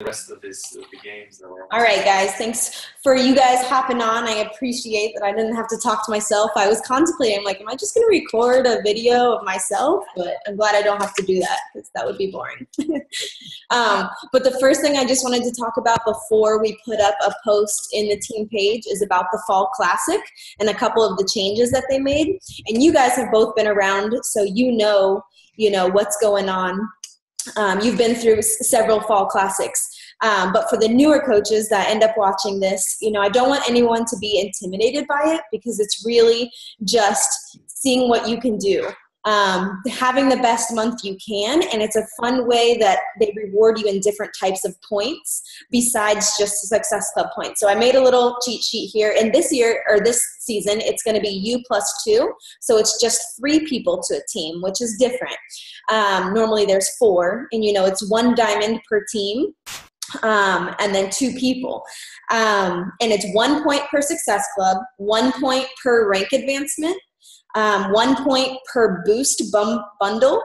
rest of the games that were. All right, guys. Thanks for you guys hopping on. I appreciate that I didn't have to talk to myself. I was contemplating, I'm like, am I just going to record a video of myself? But I'm glad I don't have to do that because that would be boring. But the first thing I just wanted to talk about before we put up a post in the team page is about the Fall Classic and a couple of the changes that they made. And you guys have both been around, so you know what's going on. You've been through several Fall Classics. But for the newer coaches that end up watching this, I don't want anyone to be intimidated by it because it's really just seeing what you can do. Having the best month you can, and it's a fun way that they reward you in different types of points besides just Success Club points. So I made a little cheat sheet here, and this season it's going to be you plus 2, so it's just 3 people to a team, which is different. Normally there's 4, and it's 1 diamond per team. And then 2 people. And it's 1 point per Success Club, 1 point per rank advancement, 1 point per boost bundle,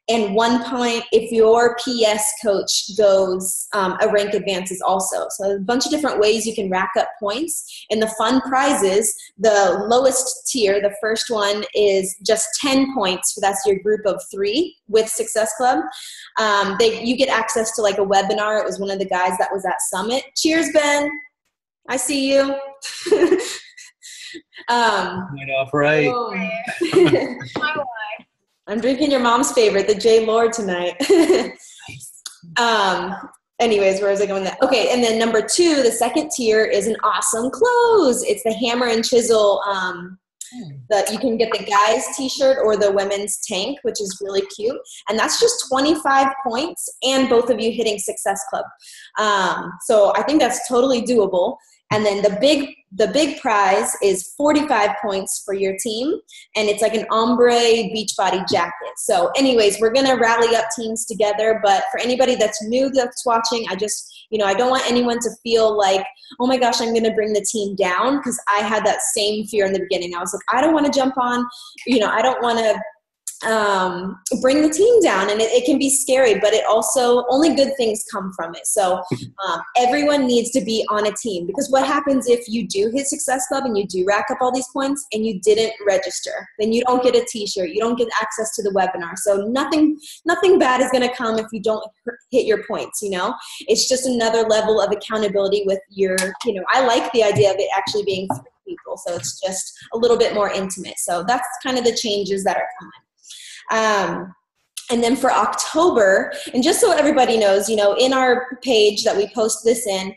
and 1 point if your PS coach goes a rank advances also. So a bunch of different ways you can rack up points. And the fun prizes, the lowest tier, the first one is just 10 points. So that's your group of 3 with Success Club. You get access to like a webinar. It was one of the guys that was at Summit. Cheers, Ben. I see you. Right. I'm drinking your mom's favorite, the J. Lord, tonight. Anyways, where was I going with that? Okay, and then number 2, the second tier is an awesome clothes. It's the hammer and chisel. That you can get the guys t-shirt or the women's tank, which is really cute. And that's just 25 points and both of you hitting Success Club. So I think that's totally doable. And then the big prize is 45 points for your team, and it's like an ombre Beachbody jacket. So anyways, we're going to rally up teams together, but for anybody that's new that's watching, I just, I don't want anyone to feel like, oh my gosh, I'm going to bring the team down, because I had that same fear in the beginning. I was like, I don't want to jump on, I don't want to bring the team down, and it can be scary, but it also, only good things come from it. So everyone needs to be on a team, because what happens if you do hit Success Club and you do rack up all these points and you didn't register? Then you don't get a t-shirt, you don't get access to the webinar. So nothing bad is going to come if you don't hit your points. It's just another level of accountability with your, I like the idea of it actually being 3 people, so it's just a little bit more intimate. So that's kind of the changes that are coming. And then for October, and just so everybody knows, in our page that we post this in,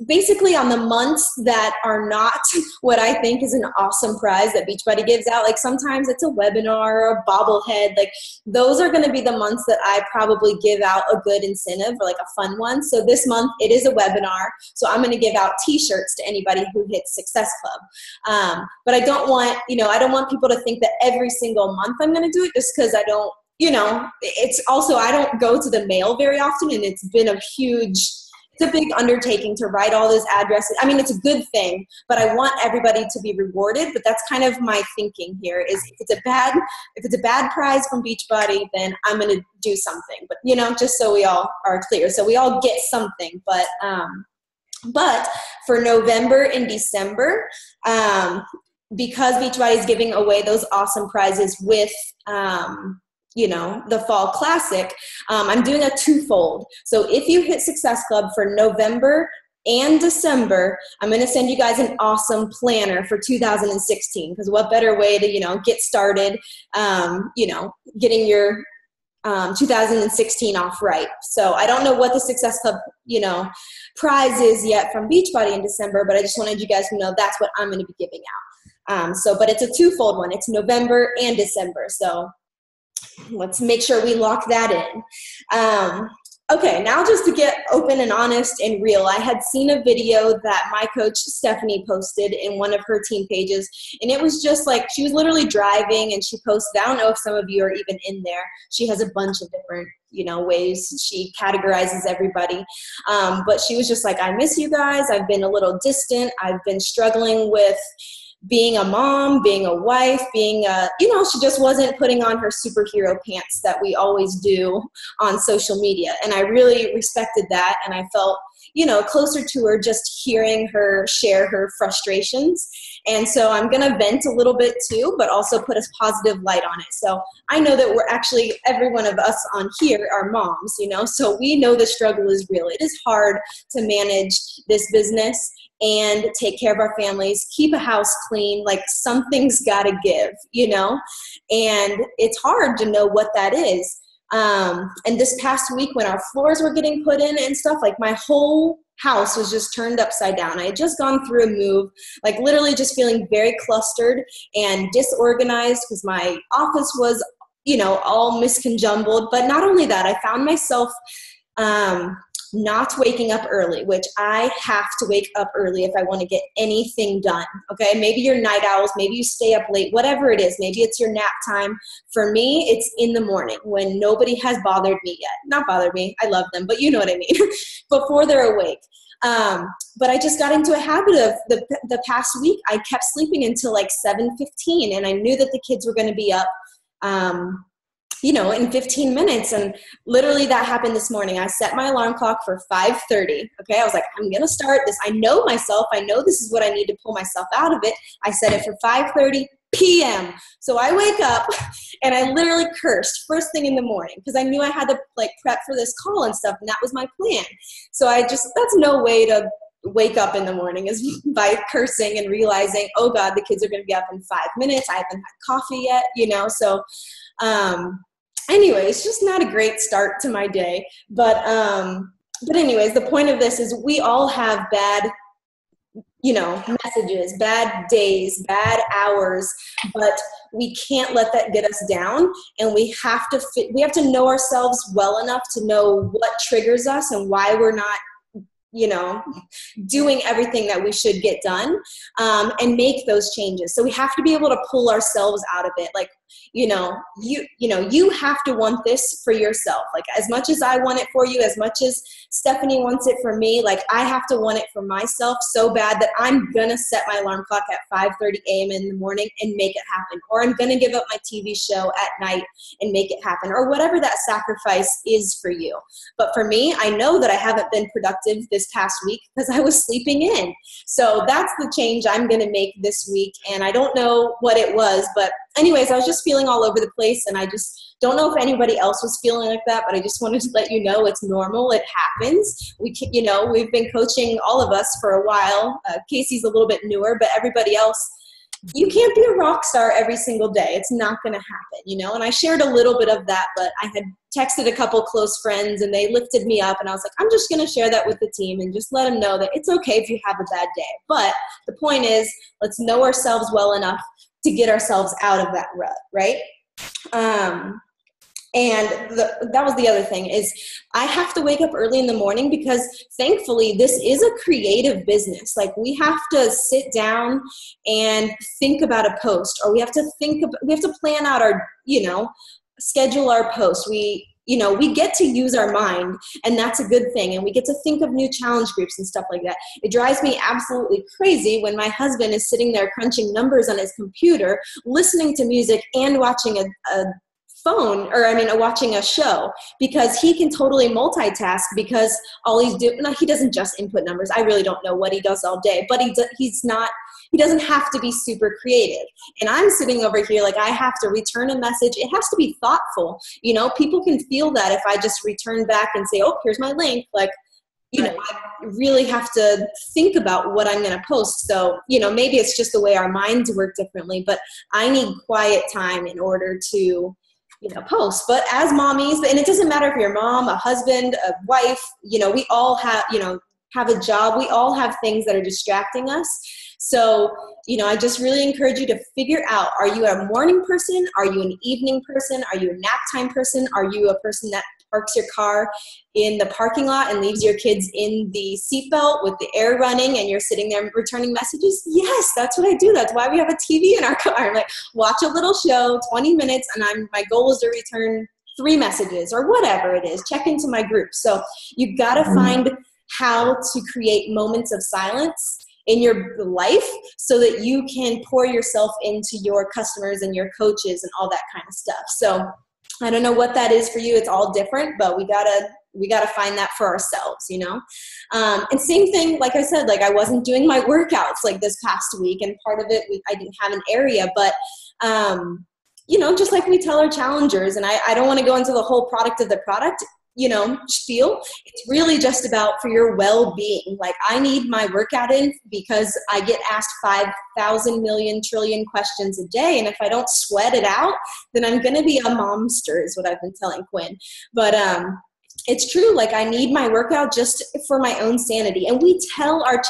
basically on the months that are not what I think is an awesome prize that Beachbody gives out, like sometimes it's a webinar or a bobblehead, like those are going to be the months that I probably give out a good incentive or like a fun one. So this month it is a webinar, so I'm going to give out t-shirts to anybody who hits Success Club. But I don't want, I don't want people to think that every single month I'm going to do it, just because I don't, it's also, I don't go to the mail very often, and it's been it's a big undertaking to write all those addresses. I mean, it's a good thing, but I want everybody to be rewarded. But that's kind of my thinking here is if it's a bad prize from Beachbody, then I'm going to do something. But, just so we all are clear. So we all get something. But for November and December, because Beachbody is giving away those awesome prizes with the Fall Classic, I'm doing a 2-fold. So if you hit Success Club for November and December, I'm going to send you guys an awesome planner for 2016, because what better way to, get started, getting your 2016 off right. So I don't know what the Success Club, prize is yet from Beachbody in December, but I just wanted you guys to know that's what I'm going to be giving out. But it's a 2-fold one. It's November and December. So let's make sure we lock that in. Okay, now just to get open and honest and real, I had seen a video that my coach Stephanie posted in one of her team pages, and it was just like, she was literally driving and she posted, I don't know if some of you are even in there, she has a bunch of different ways she categorizes everybody, but she was just like, I miss you guys, I've been a little distant, I've been struggling with being a mom, being a wife, being a, she just wasn't putting on her superhero pants that we always do on social media. And I really respected that. And I felt, closer to her just hearing her share her frustrations. And so I'm going to vent a little bit too, but also put a positive light on it. So I know that we're actually, every one of us on here are moms, so we know the struggle is real. It is hard to manage this business and take care of our families, keep a house clean, like something's got to give, and it's hard to know what that is. And this past week when our floors were getting put in and stuff, like my whole house was just turned upside down. I had just gone through a move, like literally just feeling very clustered and disorganized because my office was, all misconjumbled. But not only that, I found myself not waking up early, which I have to wake up early if I want to get anything done. Okay. Maybe you're night owls. Maybe you stay up late, whatever it is. Maybe it's your nap time. For me, it's in the morning when nobody has bothered me yet. Not bothered me. I love them, but you know what I mean. Before they're awake. But I just got into a habit of the past week. I kept sleeping until like 7:15 and I knew that the kids were going to be up, in 15 minutes. And literally that happened this morning. I set my alarm clock for 5:30. Okay. I was like, I'm going to start this. I know myself. I know this is what I need to pull myself out of it. I set it for 5:30 p.m. So I wake up and I literally cursed first thing in the morning because I knew I had to prep for this call and stuff. And that was my plan. So that's no way to wake up in the morning is by cursing and realizing, oh God, the kids are going to be up in 5 minutes. I haven't had coffee yet, So, anyway, it's just not a great start to my day. But anyways, the point of this is we all have bad, messages, bad days, bad hours, but we can't let that get us down. And we have to know ourselves well enough to know what triggers us and why we're not, doing everything that we should get done, and make those changes. So we have to be able to pull ourselves out of it. Like, you have to want this for yourself. Like as much as I want it for you, as much as Stephanie wants it for me, like I have to want it for myself so bad that I'm going to set my alarm clock at 5:30 a.m. in the morning and make it happen. Or I'm going to give up my TV show at night and make it happen, or whatever that sacrifice is for you. But for me, I know that I haven't been productive this past week because I was sleeping in. So that's the change I'm going to make this week. And I don't know what it was, but anyways, I was just feeling all over the place, and I just don't know if anybody else was feeling like that, but I just wanted to let you know it's normal. It happens. We've been coaching, all of us, for a while. Casey's a little bit newer, but everybody else, you can't be a rock star every single day. It's not going to happen, and I shared a little bit of that, but I had texted a couple close friends and they lifted me up, and I was like, I'm just going to share that with the team and just let them know that it's okay if you have a bad day. But the point is, let's know ourselves well enough to get ourselves out of that rut, right? And that was the other thing is I have to wake up early in the morning because thankfully this is a creative business. Like we have to sit down and think about a post, or we have to plan out our, schedule our post. We get to use our mind, and that's a good thing. And we get to think of new challenge groups and stuff like that. It drives me absolutely crazy when my husband is sitting there crunching numbers on his computer, listening to music and watching watching a show, because he can totally multitask, because all he's doing, he doesn't just input numbers. I really don't know what he does all day, but he doesn't have to be super creative. And I'm sitting over here like I have to return a message. It has to be thoughtful. People can feel that if I just return back and say, oh, here's my link. Like, I really have to think about what I'm going to post. So, maybe it's just the way our minds work differently, but I need quiet time in order to post. But as mommies, and it doesn't matter if you're a mom, a husband, a wife, we all have a job. We all have things that are distracting us. So, I just really encourage you to figure out, are you a morning person? Are you an evening person? Are you a nap time person? Are you a person that parks your car in the parking lot and leaves your kids in the seatbelt with the air running and you're sitting there returning messages? Yes, that's what I do. That's why we have a TV in our car. I'm like, watch a little show, 20 minutes, and my goal is to return 3 messages or whatever it is. Check into my group. So you've got to find how to create moments of silence in your life so that you can pour yourself into your customers and your coaches and all that kind of stuff. So I don't know what that is for you. It's all different, but we gotta find that for ourselves, you know? And same thing, like I said, like I wasn't doing my workouts like this past week, and part of it, I didn't have an area, but, you know, just like we tell our challengers, and I don't want to go into the whole product of the product, you know, spiel. It's really just about for your well-being. Like I need my workout in because I get asked 5,000 million trillion questions a day. And if I don't sweat it out, then I'm going to be a momster is what I've been telling Quinn. But, it's true. Like I need my workout just for my own sanity. And we tell our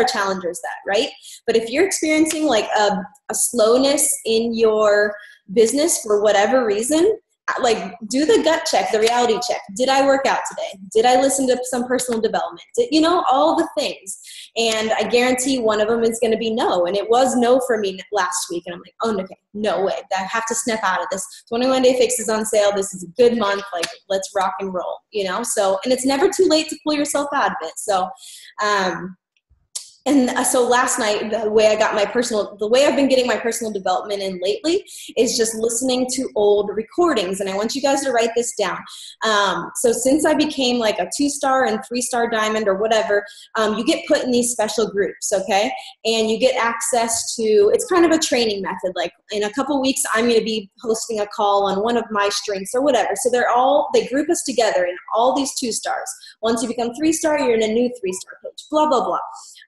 challengers that, right? But if you're experiencing like a slowness in your business for whatever reason, like do the gut check, the reality check. Did I work out today? Did I listen to some personal development? You know, all the things. And I guarantee one of them is going to be no. And it was no for me last week. And I'm like, oh, okay, no way. I have to snap out of this. 21 Day Fix is on sale. This is a good month. Like, let's rock and roll, you know? So, and it's never too late to pull yourself out of it. So, so last night, the way I've been getting my personal development in lately is just listening to old recordings. And I want you guys to write this down. So since I became like a 2-star and 3-star diamond or whatever, you get put in these special groups, okay? And you get access to, it's kind of a training method. Like in a couple weeks, I'm going to be hosting a call on one of my strengths or whatever. So they group us together in all these 2-stars. Once you become 3-star, you're in a new 3-star page, blah, blah, blah.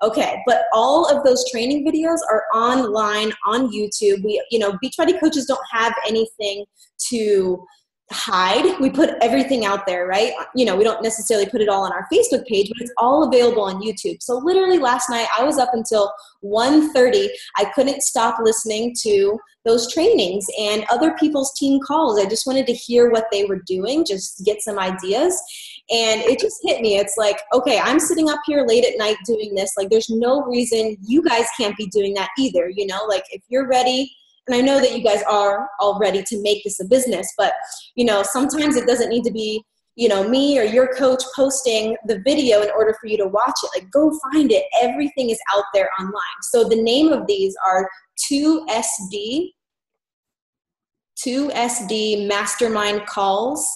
Okay, but all of those training videos are online on YouTube. Beachbody coaches don't have anything to hide. We put everything out there, right? You know, we don't necessarily put it all on our Facebook page, but it's all available on YouTube. So literally last night, I was up until 1:30. I couldn't stop listening to those trainings and other people's team calls. I just wanted to hear what they were doing, just get some ideas. And it just hit me. It's like, okay, I'm sitting up here late at night doing this. Like, there's no reason you guys can't be doing that either. You know, like if you're ready, and I know that you guys are all ready to make this a business, but, you know, sometimes it doesn't need to be, you know, me or your coach posting the video in order for you to watch it. Like, go find it. Everything is out there online. So the name of these are 2SD Mastermind Calls.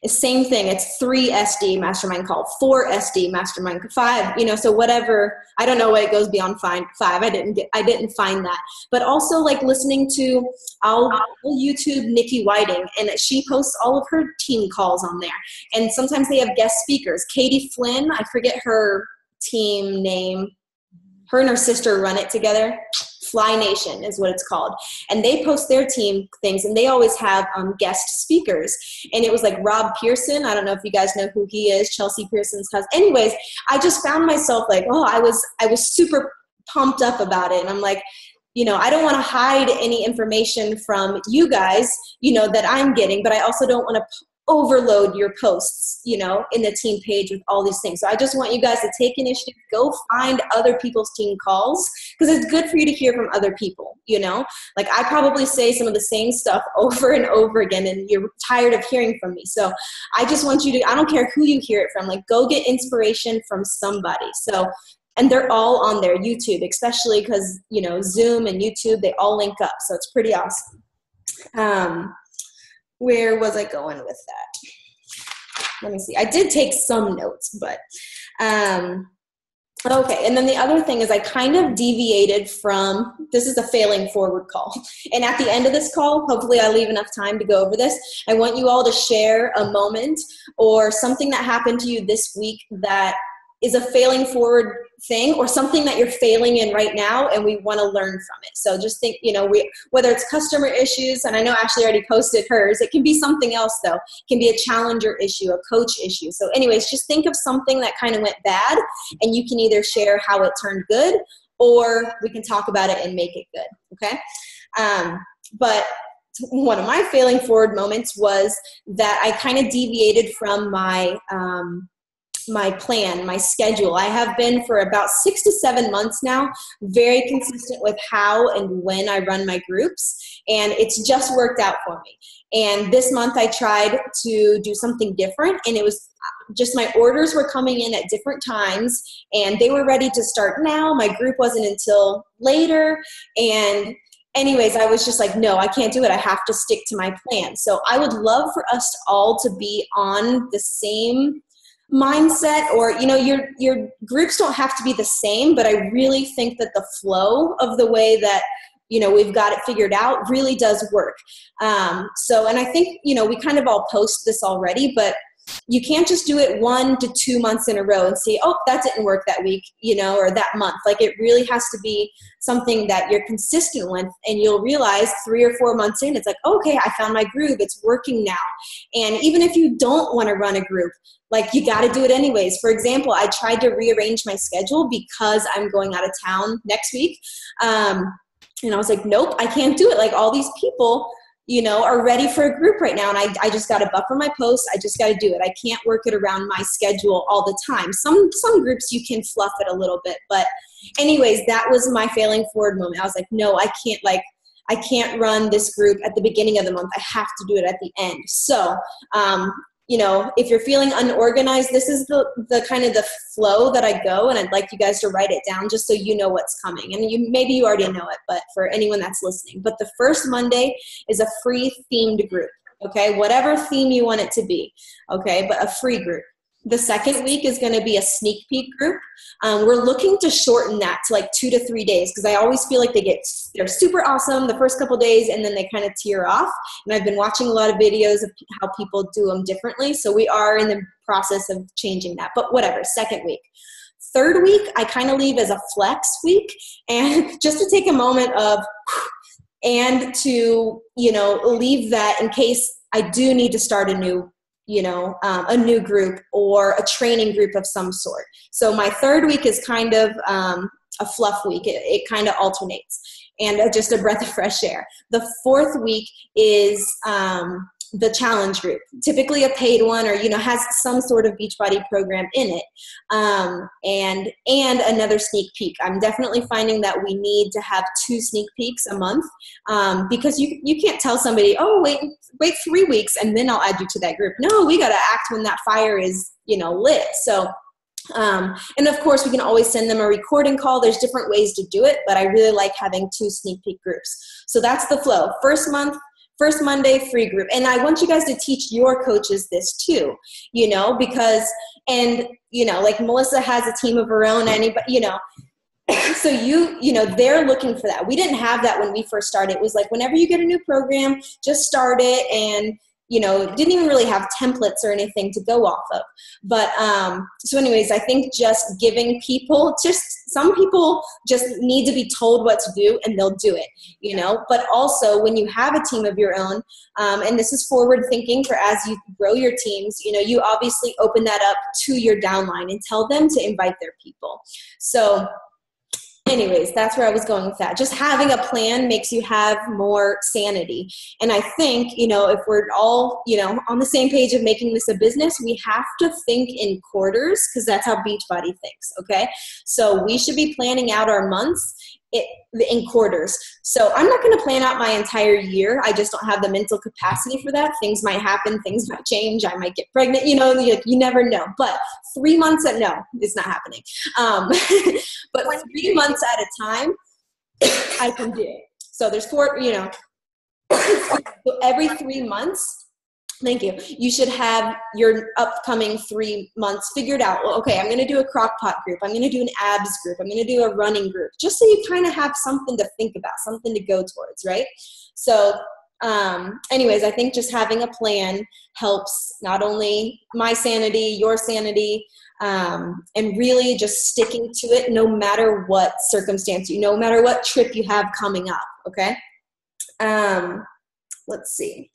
The same thing. It's 3SD Mastermind Call, 4SD Mastermind 5, you know, so whatever. I don't know what it goes beyond 5. I didn't find that. But also like listening to, I'll YouTube Nikki Whiting, and she posts all of her team calls on there. And sometimes they have guest speakers. Katie Flynn, I forget her team name. Her and her sister run it together. Fly Nation is what it's called. And they post their team things, and they always have guest speakers. And it was like Rob Pearson. I don't know if you guys know who he is, Chelsea Pearson's husband. Anyways, I just found myself like, oh, I was super pumped up about it. And I'm like, you know, I don't want to hide any information from you guys, you know, that I'm getting, but I also don't want to overload your posts, you know, in the team page with all these things. So I just want you guys to take initiative, go find other people's team calls, because it's good for you to hear from other people, you know. Like I probably say some of the same stuff over and over again, and you're tired of hearing from me. So I just want you to, I don't care who you hear it from, like go get inspiration from somebody. So, and they're all on their YouTube, especially because, you know, Zoom and YouTube, they all link up. So it's pretty awesome. Where was I going with that? Let me see. I did take some notes, but okay. And then the other thing is I kind of deviated from, this is a failing forward call. And at the end of this call, hopefully I leave enough time to go over this. I want you all to share a moment or something that happened to you this week that is a failing forward thing, or something that you're failing in right now and we want to learn from it. So just think, you know, whether it's customer issues, and I know Ashley already posted hers, it can be something else though. It can be a challenger issue, a coach issue. So anyways, just think of something that kind of went bad, and you can either share how it turned good, or we can talk about it and make it good. Okay. But one of my failing forward moments was that I kind of deviated from my, my plan, my schedule. I have been for about 6 to 7 months now, very consistent with how and when I run my groups, and it's just worked out for me. And this month I tried to do something different, and it was just my orders were coming in at different times, and they were ready to start now. My group wasn't until later, and anyways, I was just like, no, I can't do it. I have to stick to my plan. So I would love for us all to be on the same mindset, or your groups don't have to be the same, but I really think that the flow of the way that we've got it figured out really does work. And I think we kind of all post this already, but you can't just do it 1 to 2 months in a row and say, oh, that didn't work that week, or that month. Like, it really has to be something that you're consistent with, and you'll realize 3 or 4 months in, it's like, okay, I found my groove. It's working now. And even if you don't want to run a group, like, you got to do it anyways. For example, I tried to rearrange my schedule because I'm going out of town next week. And I was like, nope, I can't do it. Like, all these people are ready for a group right now. And I just got to buffer my posts. I just got to do it. I can't work it around my schedule all the time. Some groups you can fluff it a little bit. But anyways, that was my failing forward moment. I was like, no, I can't run this group at the beginning of the month. I have to do it at the end. So, if you're feeling unorganized, this is the kind of the flow that I go, and I'd like you guys to write it down just so you know what's coming. And maybe you already know it, but for anyone that's listening. But the first Monday is a free themed group, okay? Whatever theme you want it to be, okay? But a free group. The second week is going to be a sneak peek group. We're looking to shorten that to like 2 to 3 days, because I always feel like they're super awesome the first couple days, and then they kind of tear off. And I've been watching a lot of videos of how people do them differently. So we are in the process of changing that, but whatever, second week. Third week, I kind of leave as a flex week, and just to take a moment and to, leave that in case I do need to start a new group or a training group of some sort. So my third week is kind of a fluff week. It kind of alternates, and just a breath of fresh air. The fourth week is the challenge group, typically a paid one, or has some sort of Beachbody program in it, and another sneak peek. I'm definitely finding that we need to have 2 sneak peeks a month, because you can't tell somebody, oh, wait 3 weeks and then I'll add you to that group. No, we got to act when that fire is lit. So and of course we can always send them a recording call. There's different ways to do it, but I really like having 2 sneak peek groups. So that's the flow. First Monday, free group. And I want you guys to teach your coaches this too, because, like Melissa has a team of her own, so they're looking for that. We didn't have that when we first started. It was like, whenever you get a new program, just start it, and didn't even really have templates or anything to go off of. But so anyways, I think just giving people, some people just need to be told what to do, and they'll do it, but also when you have a team of your own, and this is forward thinking for as you grow your teams, you obviously open that up to your downline and tell them to invite their people. So anyways, that's where I was going with that. Just having a plan makes you have more sanity. And I think, if we're all, on the same page of making this a business, we have to think in quarters, because that's how Beachbody thinks, okay? So we should be planning out our months in quarters. So I'm not going to plan out my entire year. I just don't have the mental capacity for that. Things might happen. Things might change. I might get pregnant. You never know. But 3 months no, it's not happening. But 3 months at a time, I can do it. So there's 4, so every 3 months, thank you, you should have your upcoming 3 months figured out. Well, okay, I'm going to do a crock pot group. I'm going to do an abs group. I'm going to do a running group, just so you kind of have something to think about, something to go towards, right? So anyways, I think just having a plan helps not only my sanity, your sanity, and really just sticking to it no matter what circumstance, no matter what trip you have coming up, okay? Let's see.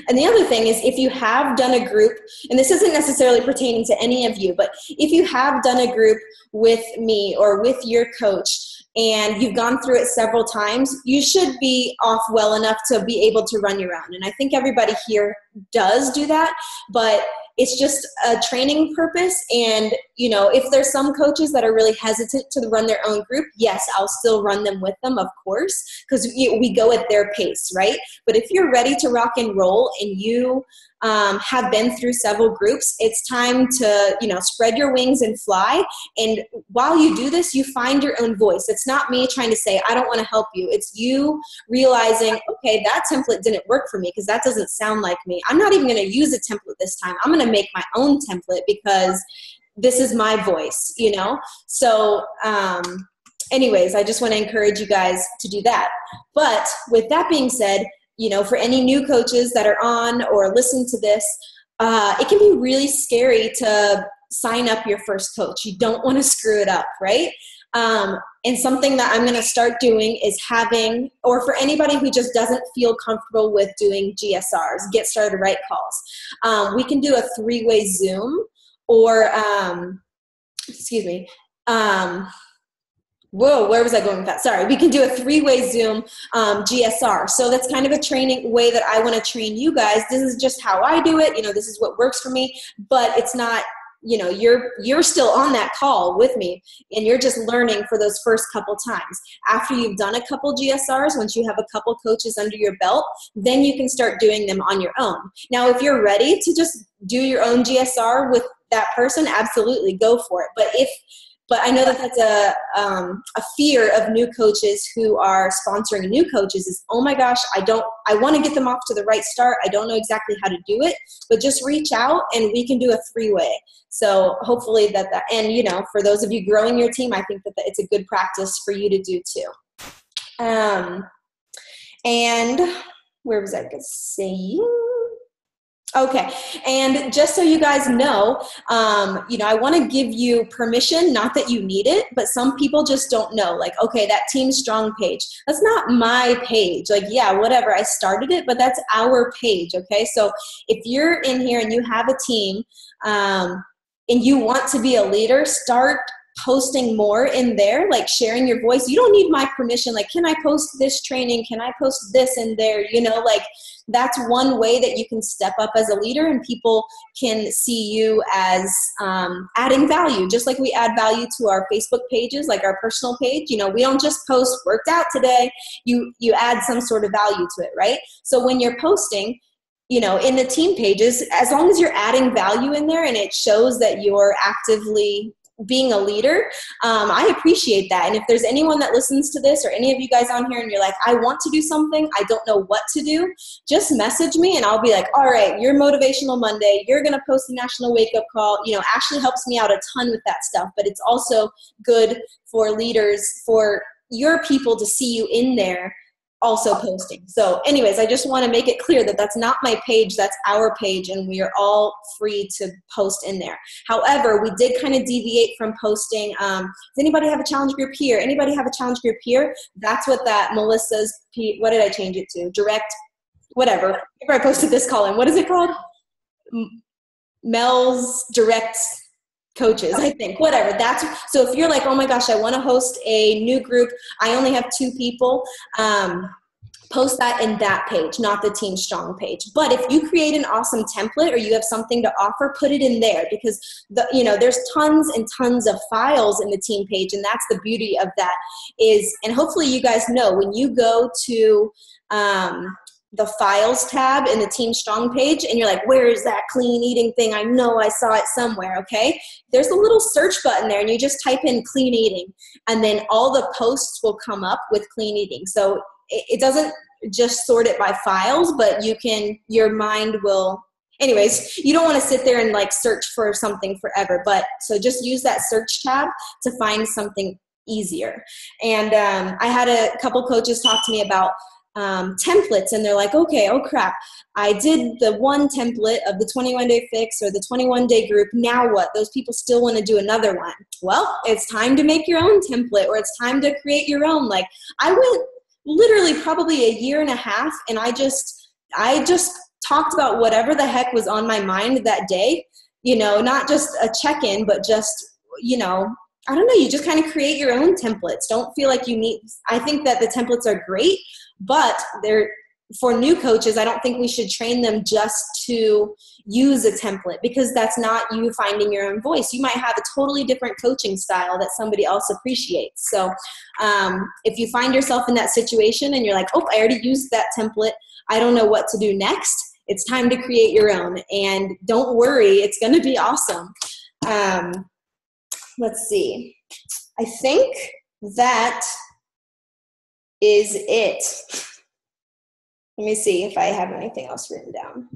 And the other thing is, if you have done a group, and this isn't necessarily pertaining to any of you, but if you have done a group with me or with your coach and you've gone through it several times, you should be off well enough to be able to run your own. And I think everybody here does do that, but it's just a training purpose. And, you know, if there's some coaches that are really hesitant to run their own group, yes, I'll still run them with them, of course, because we go at their pace, right? But if you're ready to rock and roll and you have been through several groups, it's time to, you know, spread your wings and fly. And while you do this, you find your own voice. It's not me trying to say, I don't want to help you. It's you realizing, okay, that template didn't work for me because that doesn't sound like me. I'm not even going to use a template this time. I'm going to make my own template because this is my voice, you know? So, anyways, I just want to encourage you guys to do that. But with that being said, you know, for any new coaches that are on or listen to this, it can be really scary to sign up your first coach. You don't want to screw it up, right? And something that I'm going to start doing is having, or for anybody who just doesn't feel comfortable with doing GSRs, get started right calls. We can do a 3-way Zoom or, whoa, where was I going with that? Sorry. We can do a 3-way Zoom GSR. So that's kind of a training way that I want to train you guys. This is just how I do it. You know, this is what works for me, but it's not, you know, you're still on that call with me and you're just learning for those first couple times. After you've done a couple GSRs, once you have a couple coaches under your belt, then you can start doing them on your own. Now, if you're ready to just do your own GSR with that person, absolutely go for it. But I know that that's a fear of new coaches who are sponsoring new coaches is, oh my gosh, I want to get them off to the right start. I don't know exactly how to do it, but just reach out and we can do a 3-way. So hopefully that, and you know, for those of you growing your team, I think that it's a good practice for you to do too. And where was I going to say? Okay, and just so you guys know, you know, I want to give you permission, not that you need it, but some people just don't know, like, okay, that Team Strong page, that's not my page. Like, yeah, whatever, I started it, but that's our page, okay? So if you're in here and you have a team and you want to be a leader, start posting more in there, like sharing your voice. You don't need my permission. Like, can I post this training? Can I post this in there? You know, like that's one way that you can step up as a leader and people can see you as adding value, just like we add value to our Facebook pages, like our personal page. You know, we don't just post worked out today. You add some sort of value to it, right? So when you're posting, you know, in the team pages, as long as you're adding value in there and it shows that you're actively being a leader, I appreciate that. And if there's anyone that listens to this or any of you guys on here and you're like, I want to do something, I don't know what to do, just message me and I'll be like, all right, you're Motivational Monday, you're going to post a national wake-up call. You know, Ashley helps me out a ton with that stuff, but it's also good for leaders, for your people to see you in there also posting. So anyways, I just want to make it clear that that's not my page, that's our page, and we are all free to post in there. However, we did kind of deviate from posting, does anybody have a challenge group here? Anybody have a challenge group here? That's what that Melissa's, what did I change it to? Direct, whatever. I posted this column. What is it called? Mel's Direct Coaches, I think, whatever. That's so if you're like, oh my gosh, I want to host a new group, I only have 2 people, post that in that page, not the Team Strong page. But if you create an awesome template or you have something to offer, put it in there, because you know, there's tons and tons of files in the team page, and that's the beauty of that is, and hopefully you guys know, when you go to the files tab in the Team Strong page and you're like, where is that clean eating thing? I know I saw it somewhere, okay? There's a little search button there and you just type in clean eating and then all the posts will come up with clean eating. So it doesn't just sort it by files, but you can, your mind will, anyways, you don't want to sit there and like search for something forever, but so just use that search tab to find something easier. And I had a couple coaches talk to me about templates, and they're like, okay, oh crap, I did the one template of the 21-day fix or the 21-day group. Now what? Those people still want to do another one. Well, it's time to make your own template, or it's time to create your own. Like, I went literally probably 1.5 years, and I just talked about whatever the heck was on my mind that day, you know, not just a check-in, but just, you know, I don't know, you just kind of create your own templates. Don't feel like you need, I think that the templates are great, but they're for new coaches, I don't think we should train them just to use a template, because that's not you finding your own voice. You might have a totally different coaching style that somebody else appreciates. So if you find yourself in that situation and you're like, oh, I already used that template, I don't know what to do next, it's time to create your own. And don't worry, it's going to be awesome. Let's see. I think that is it. Let me see if I have anything else written down.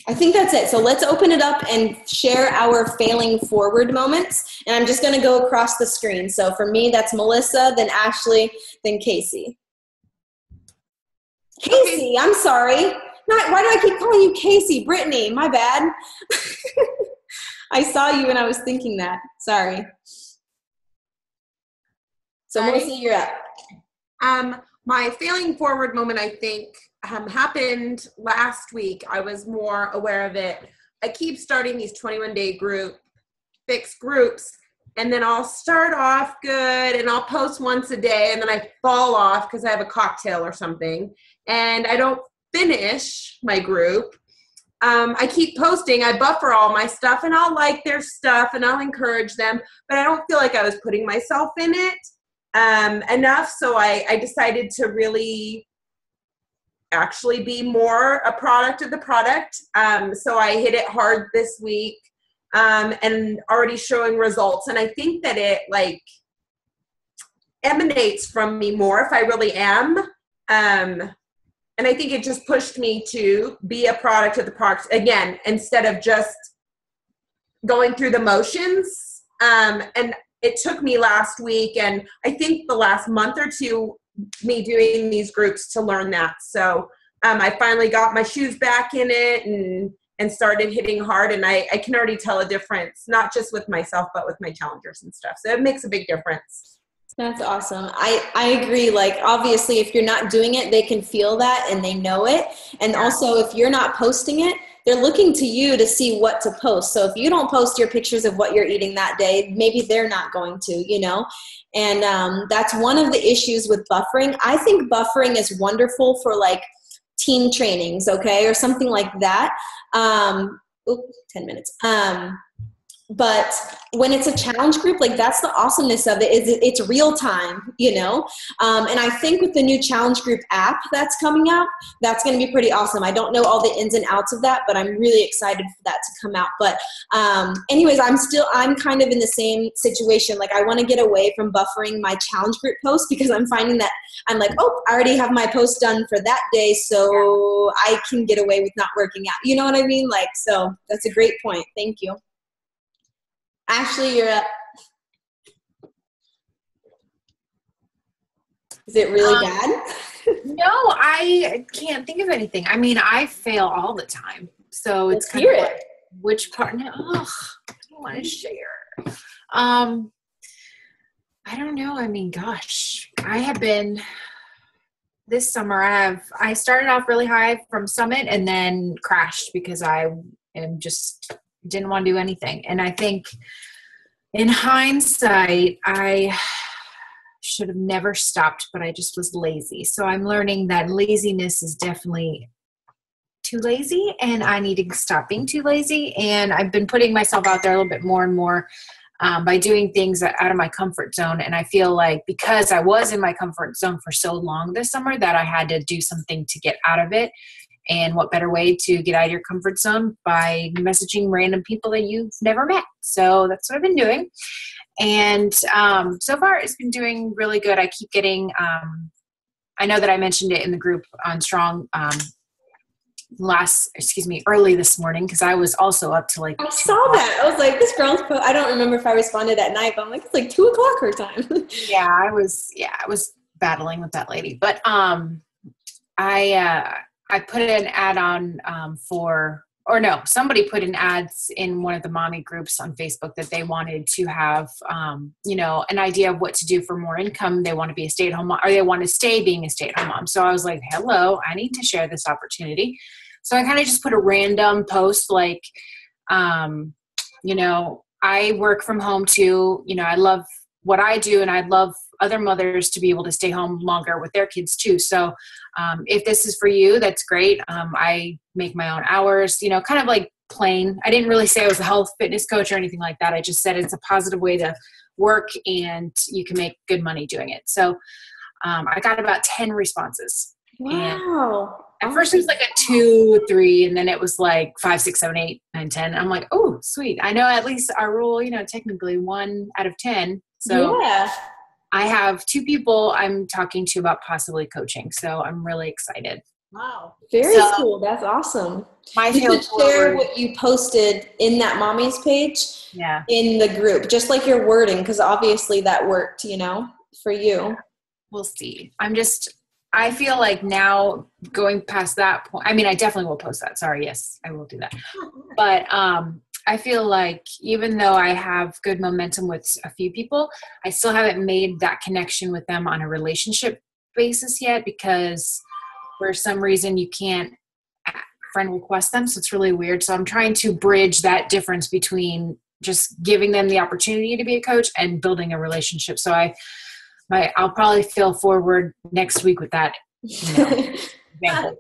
I think that's it. So let's open it up and share our failing forward moments. And I'm just going to go across the screen. So for me, that's Melissa, then Ashley, then Casey. Casey, I'm sorry. Why do I keep calling you Casey? Brittany, my bad. I saw you and I was thinking that. Sorry. So Melissa, you're up. My failing forward moment, I think, happened last week. I was more aware of it. I keep starting these 21-day fixed groups, and then I'll start off good, and I'll post once a day, and then I fall off because I have a cocktail or something, and I don't finish my group. I keep posting. I buffer all my stuff, and I'll like their stuff, and I'll encourage them, but I don't feel like I was putting myself in it enough. So I decided to really actually be more a product of the product. So I hit it hard this week, and already showing results. And I think that it like emanates from me more if I really am. And I think it just pushed me to be a product of the product again, instead of just going through the motions. And it took me last week, and I think the last month or two, me doing these groups to learn that. So I finally got my shoes back in it and started hitting hard. And I can already tell a difference, not just with myself, but with my challengers and stuff. So it makes a big difference. That's awesome. I agree. Like, obviously, if you're not doing it, they can feel that and they know it. And also, if you're not posting it, they're looking to you to see what to post. So if you don't post your pictures of what you're eating that day, maybe they're not going to, you know? And that's one of the issues with buffering. I think buffering is wonderful for like team trainings, okay? Or something like that. 10 minutes. But when it's a challenge group, like that's the awesomeness of it, is it's real time, you know? And I think with the new challenge group app that's coming out, that's going to be pretty awesome. I don't know all the ins and outs of that, but I'm really excited for that to come out. But anyways, I'm kind of in the same situation. Like, I want to get away from buffering my challenge group posts, because I'm finding that I'm like, oh, I already have my post done for that day, so I can get away with not working out. You know what I mean? Like, so that's a great point. Thank you. Ashley, you're up. Is it really bad? No, I can't think of anything. I mean, I fail all the time. So it's kind of like, which part now? I don't want to share. I don't know. I mean, gosh, I have been this summer. I started off really high from Summit and then crashed because I didn't want to do anything. And I think in hindsight, I should have never stopped, but I just was lazy. So I'm learning that laziness is definitely too lazy, and I need to stop being too lazy. And I've been putting myself out there a little bit more and more by doing things out of my comfort zone. And I feel like because I was in my comfort zone for so long this summer that I had to do something to get out of it. And what better way to get out of your comfort zone by messaging random people that you've never met. So that's what I've been doing. And so far it's been doing really good. I keep getting, I know that I mentioned it in the group on Strong early this morning, because I was also up to like. I saw that. I was like, this girl's I don't remember if I responded at night, but I'm like, it's like 2 o'clock her time. I was battling with that lady. But I put an ad on somebody put in ads in one of the mommy groups on Facebook that they wanted to have, an idea of what to do for more income. They want to be a stay-at-home mom, or they want to stay being a stay-at-home mom. So I was like, hello, I need to share this opportunity. So I kind of just put a random post like, I work from home too. I love what I do, and I'd love other mothers to be able to stay home longer with their kids too. So if this is for you, that's great. I make my own hours, kind of like plain. I didn't really say I was a health fitness coach or anything like that. I just said it's a positive way to work and you can make good money doing it. So I got about 10 responses. Wow. And at first it was like a 2, 3, and then it was like 5, 6, 7, 8, 9, 10. I'm like, oh, sweet. I know at least our rule, technically 1 out of 10. So yeah. I have 2 people I'm talking to about possibly coaching. So I'm really excited. Wow. Very cool. That's awesome. You should share what you posted in that mommy's page in the group, just like your wording, because obviously that worked, for you. We'll see. I feel like now going past that point, I mean, I definitely will post that. Sorry. Yes, I will do that. But I feel like even though I have good momentum with a few people, I still haven't made that connection with them on a relationship basis yet, because for some reason you can't friend request them. So it's really weird. So I'm trying to bridge that difference between just giving them the opportunity to be a coach and building a relationship. So I'll probably feel forward next week with that. Example.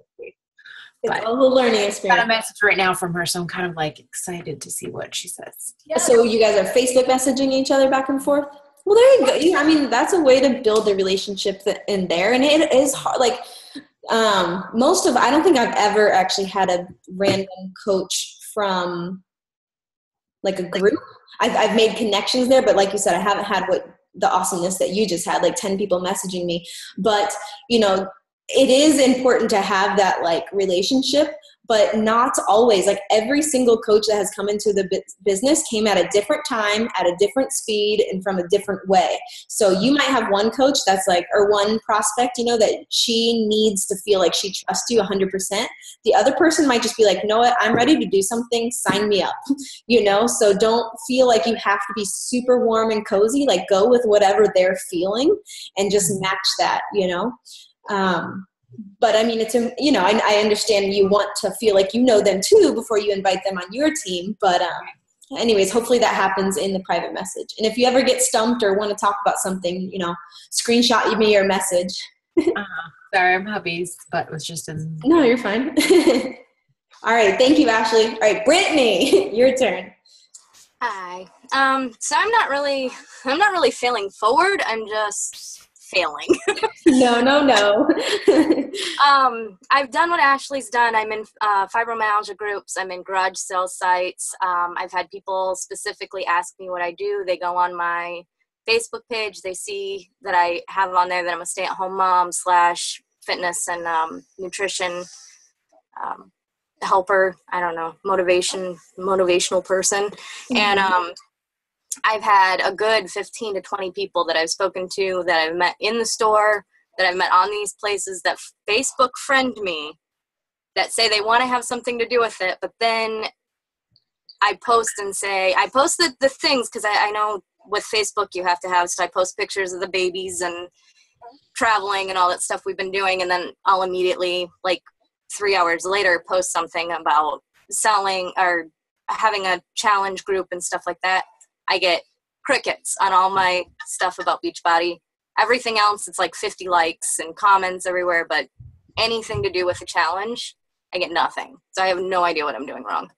It's all the learning experience. I got a message right now from her, so I'm kind of like excited to see what she says. So you guys are Facebook messaging each other back and forth? Well, there you go. I mean, that's a way to build a relationship in there. And it is hard. Like I don't think I've ever actually had a random coach from like a group. I've made connections there, but like you said, I haven't had the awesomeness that you just had, like 10 people messaging me. But, it is important to have that like relationship, but not always. Like every single coach that has come into the business came at a different time, at a different speed, and from a different way. So you might have one coach that's like, or one prospect, that she needs to feel like she trusts you 100%. The other person might just be like, know what, I'm ready to do something, sign me up, so don't feel like you have to be super warm and cozy. Like go with whatever they're feeling and just match that, but I mean, it's, I understand you want to feel like them too before you invite them on your team. But anyways, hopefully that happens in the private message. And if you ever get stumped or want to talk about something, screenshot me your message. Sorry, I'm hubby's, but it was just in. No, you're fine. All right. Thank you, Ashley. All right, Brittany, your turn. Hi. So I'm not really failing forward. I'm just failing. No. I've done what Ashley's done. I'm in fibromyalgia groups. I'm in garage sale sites. I've had people specifically ask me what I do. They go on my Facebook page. They see that I have on there that I'm a stay-at-home mom / fitness and nutrition helper. I don't know, motivational person. Mm-hmm. And I've had a good 15 to 20 people that I've spoken to, that I've met in the store, that I've met on these places, that Facebook friend me, that say they want to have something to do with it. But then I post the things, because I know with Facebook you have to have, so I post pictures of the babies and traveling and all that stuff we've been doing. And then I'll immediately, like 3 hours later, post something about selling or having a challenge group and stuff like that. I get crickets on all my stuff about Beachbody. Everything else, it's like 50 likes and comments everywhere, but anything to do with a challenge, I get nothing. So I have no idea what I'm doing wrong.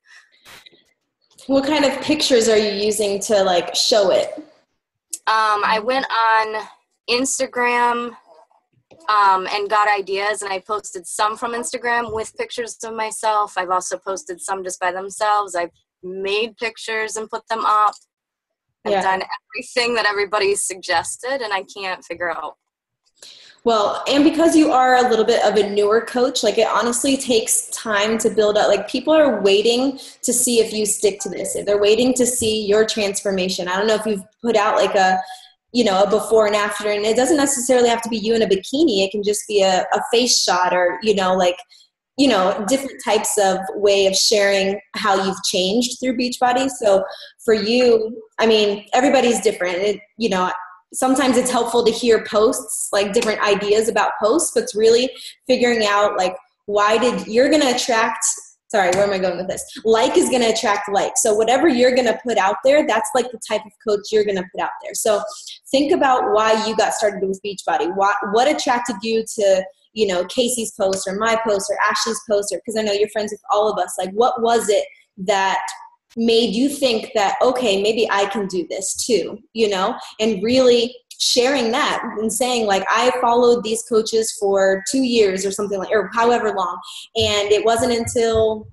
What kind of pictures are you using to like show it? I went on Instagram and got ideas, and I posted some from Instagram with pictures of myself. I've also posted some just by themselves. I've made pictures and put them up. I've done everything that everybody suggested, and I can't figure out. Well, and because you are a little bit of a newer coach, like it honestly takes time to build up. Like people are waiting to see if you stick to this. They're waiting to see your transformation. I don't know if you've put out like a before and after, and it doesn't necessarily have to be you in a bikini. It can just be a face shot or, different types of way of sharing how you've changed through Beachbody. So for you, I mean, everybody's different. Sometimes it's helpful to hear posts, like different ideas about posts, but it's really figuring out like, you're going to attract sorry, where am I going with this? Like is going to attract like. So whatever you're going to put out there, that's like the type of coach you're going to put out there. So think about why you got started with Beachbody. What attracted you to, you know, Casey's post or my post or Ashley's post, or because I know you're friends with all of us. Like, what was it that made you think that, okay, maybe I can do this too, you know, and really sharing that and saying like, I followed these coaches for 2 years or something like, or however long. And it wasn't until,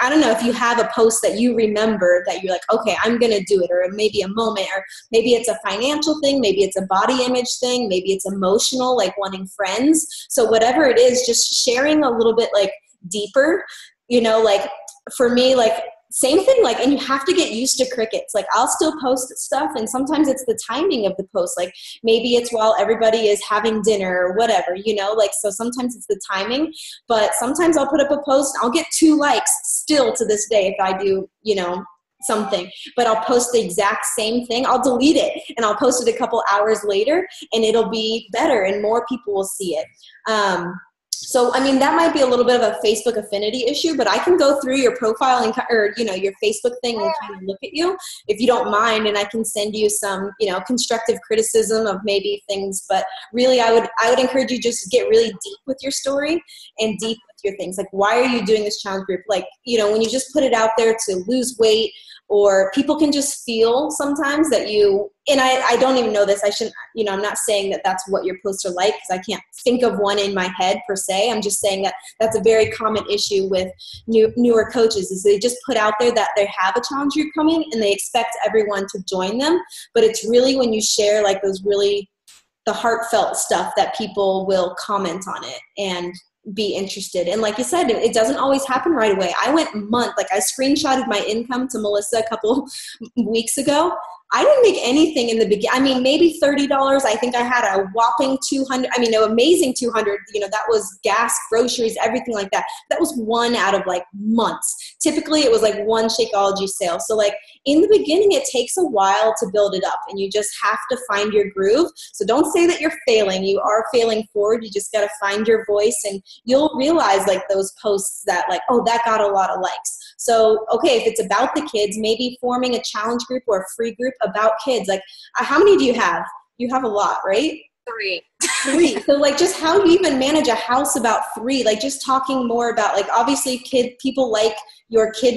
I don't know if you have a post that you remember that you're like, okay, I'm going to do it, or maybe a moment, or maybe it's a financial thing. Maybe it's a body image thing. Maybe it's emotional, like wanting friends. So whatever it is, just sharing a little bit like deeper, you know, like for me, like, same thing, like, and you have to get used to crickets. Like, I'll still post stuff, and sometimes it's the timing of the post. Like, maybe it's while everybody is having dinner or whatever, you know, like, so sometimes it's the timing. But sometimes I'll put up a post, and I'll get 2 likes still to this day if I do, you know, something. But I'll post the exact same thing. I'll delete it, and I'll post it a couple hours later, and it'll be better, and more people will see it. So, I mean, that might be a little bit of a Facebook affinity issue, but I can go through your profile and, or, you know, your Facebook thing and kind of look at you if you don't mind. And I can send you some, you know, constructive criticism of maybe things, but really I would encourage you just to get really deep with your story and deep with your things. Like, why are you doing this challenge group? Like, you know, when you just put it out there to lose weight, or people can just feel sometimes that you, and I don't even know this, I shouldn't, you know, I'm not saying that that's what your posts are like, because I can't think of one in my head per se. I'm just saying that that's a very common issue with newer coaches, is they just put out there that they have a challenge group coming and they expect everyone to join them. But it's really when you share like those really, the heartfelt stuff, that people will comment on it and be interested. And like you said, it doesn't always happen right away. I went like I screenshotted my income to Melissa a couple weeks ago. I didn't make anything in the beginning. I mean, maybe $30. I think I had a whopping 200. I mean, no, amazing 200. You know, that was gas, groceries, everything like that. That was one out of like months. Typically, it was like one Shakeology sale. So like in the beginning, it takes a while to build it up, and you just have to find your groove. So don't say that you're failing. You are failing forward. You just got to find your voice, and you'll realize like those posts that like, oh, that got a lot of likes. So, okay, if it's about the kids, maybe forming a challenge group or a free group about kids. Like, how many do you have? You have a lot, right? 3. 3. So, like, just how do you even manage a house about 3? Like, just talking more about, like, obviously people like your kid